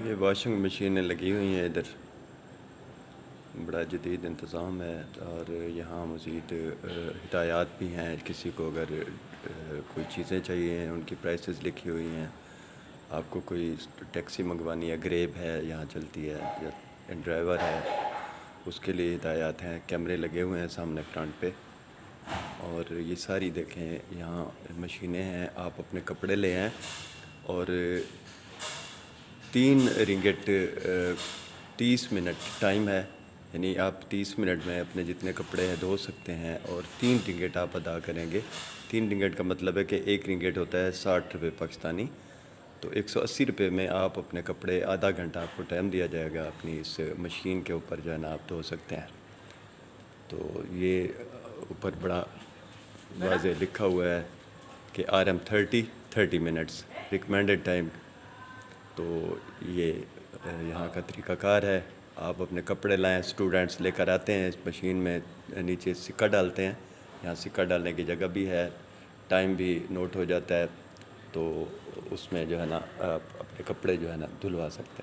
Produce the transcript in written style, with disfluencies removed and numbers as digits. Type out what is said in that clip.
یہ واشنگ مشینیں لگی ہوئی ہیں ادھر، بڑا جدید انتظام ہے، اور یہاں مزید ہدایات بھی ہیں کسی کو اگر کوئی چیزیں چاہیے ہیں، ان کی پرائسز لکھی ہوئی ہیں۔ آپ کو کوئی ٹیکسی منگوانی ہے، گریب ہے یہاں چلتی ہے، یا ڈرائیور ہے، اس کے لیے ہدایات ہیں۔ کیمرے لگے ہوئے ہیں سامنے فرنٹ پہ، اور یہ ساری دیکھیں یہاں مشینیں ہیں۔ آپ اپنے کپڑے لے آئیں، اور 3 رنگٹ 30 منٹ ٹائم ہے، یعنی آپ 30 منٹ میں اپنے جتنے کپڑے ہیں دھو سکتے ہیں، اور 3 رنگٹ آپ ادا کریں گے۔ 3 رنگٹ کا مطلب ہے کہ 1 رنگٹ ہوتا ہے 60 روپے پاکستانی، تو 180 روپے میں آپ اپنے کپڑے آدھا گھنٹہ آپ کو ٹائم دیا جائے گا، اپنی اس مشین کے اوپر جو ہے نا آپ دھو سکتے ہیں۔ تو یہ اوپر بڑا واضح لکھا ہوا ہے کہ RM30 منٹس ریکمینڈڈ ٹائم۔ تو یہ یہاں کا طریقہ کار ہے۔ آپ اپنے کپڑے لائیں، اسٹوڈنٹس لے کر آتے ہیں، اس مشین میں نیچے سکہ ڈالتے ہیں، یہاں سکہ ڈالنے کی جگہ بھی ہے، ٹائم بھی نوٹ ہو جاتا ہے، تو اس میں جو ہے نا آپ اپنے کپڑے جو ہے نا دھلوا سکتے ہیں۔